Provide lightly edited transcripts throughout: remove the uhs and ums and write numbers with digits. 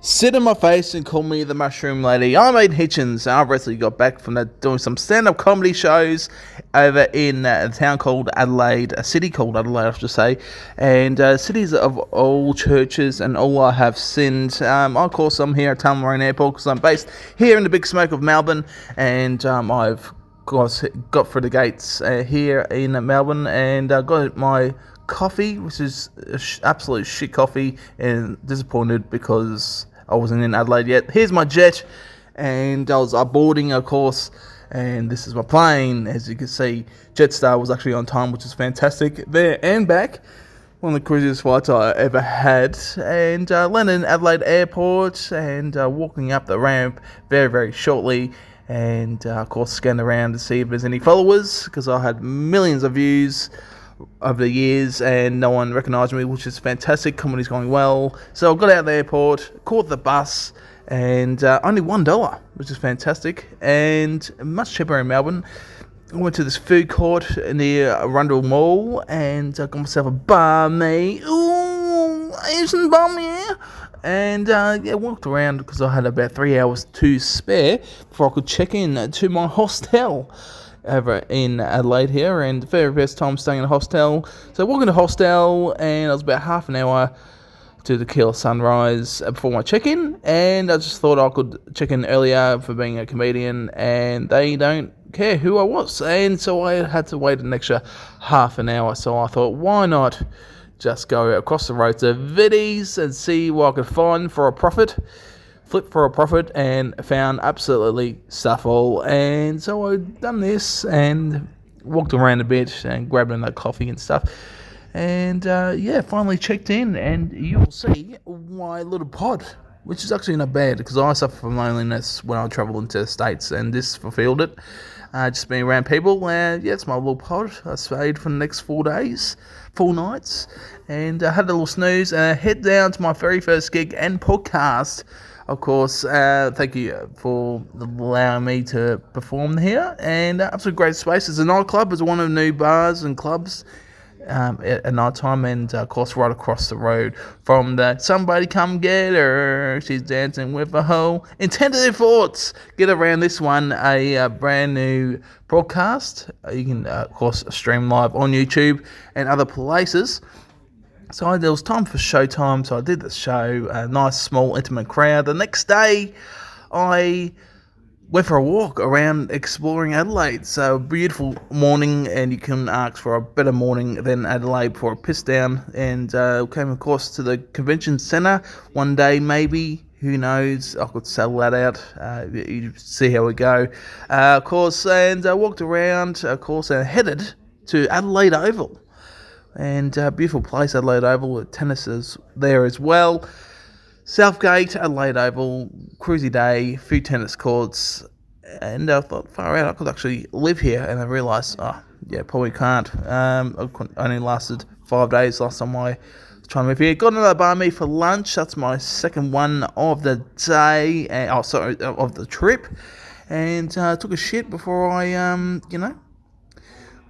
Sit in my face and call me the Mushroom Lady. I'm Aiden Hitchens. I recently got back from doing some stand-up comedy shows over in a town called Adelaide, a city called Adelaide, I should say, and cities of all churches and all I have sinned. Of course, I'm here at Tullamarine Airport because I'm based here in the big smoke of Melbourne, and I've got through the gates here in Melbourne, and got my coffee, which is absolute shit coffee, and disappointed because I wasn't in Adelaide yet. Here's my jet, and I was boarding, of course, and this is my plane. As you can see, Jetstar was actually on time, which is fantastic. There and back, one of the craziest flights I ever had, and landed in Adelaide Airport, and walking up the ramp very, very shortly, and of course scanned around to see if there's any followers, because I had millions of views over the years and no one recognised me, which is fantastic. Comedy's going well. So I got out of the airport, caught the bus, and only $1, which is fantastic, and much cheaper in Melbourne. I went to this food court near Arundel Mall and got myself a banh mi. Ooh, Asian banh mi. And walked around because I had about 3 hours to spare before I could check in to my hostel over in Adelaide here, and the very best time staying in a hostel. So walking to hostel, and I was about half an hour to the Killer Sunrise before my check-in, and I just thought I could check in earlier for being a comedian, and they don't care who I was, and so I had to wait an extra half an hour. So I thought, why not just go across the road to Viddy's and see what I could find for a profit. Flipped for a profit and found absolutely stuff all, and so I've done this and walked around a bit and grabbed another coffee and stuff, and finally checked in, and you'll see my little pod, which is actually not bad because I suffer from loneliness when I travel into the States, and this fulfilled it. Just being around people, it's my little pod. I stayed for the next 4 days, 4 nights, and I had a little snooze, and I head down to my very first gig and podcast. Of course, thank you for allowing me to perform here, and absolutely great space. It's a nightclub. It's one of the new bars and clubs at night time, and of course right across the road from the Somebody Come Get Her, She's Dancing with a Hoe, Intended Thoughts. Get around this one, a brand new broadcast. You can of course stream live on YouTube and other places. So there was time for showtime, so I did the show, a nice, small, intimate crowd. The next day, I went for a walk around exploring Adelaide. So, beautiful morning, and you can ask for a better morning than Adelaide for a piss down. And came, of course, to the convention centre. One day, maybe, who knows, I could sell that out. You see how we go. Of course, and I walked around, of course, and headed to Adelaide Oval. And beautiful place, Adelaide Oval, with tennis is there as well. Southgate, Adelaide Oval, cruisy day, few tennis courts, and I thought, far out, I could actually live here, and I realised, probably can't. Only lasted 5 days last time I was trying to move here. Got another banh mi for lunch. That's my second one of the day, of the trip, and took a shit before I,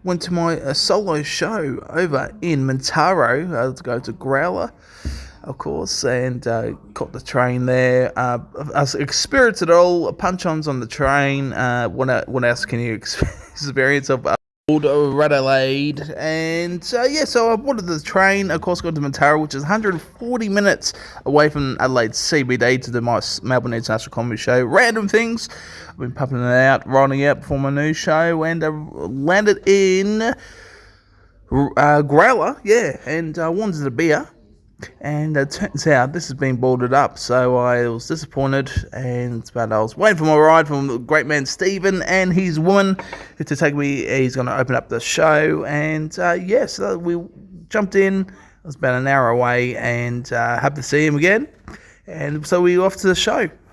went to my solo show over in Montaro. I had to go to Growler, of course, and caught the train there. I experienced it all. Punch-ons on the train. What else can you experience of Adelaide? And so I boarded the train. Of course, got to Montaro, which is 140 minutes away from Adelaide CBD, to do my Melbourne International Comedy Show. Random things. I've been pumping it out, writing out before my new show, and landed in Growler, and wanted a beer. And it turns out this has been boarded up, so I was disappointed, but I was waiting for my ride from the great man Stephen and his woman to take me. He's going to open up the show, and so we jumped in. It was about an hour away, and happy to see him again, and so we were off to the show.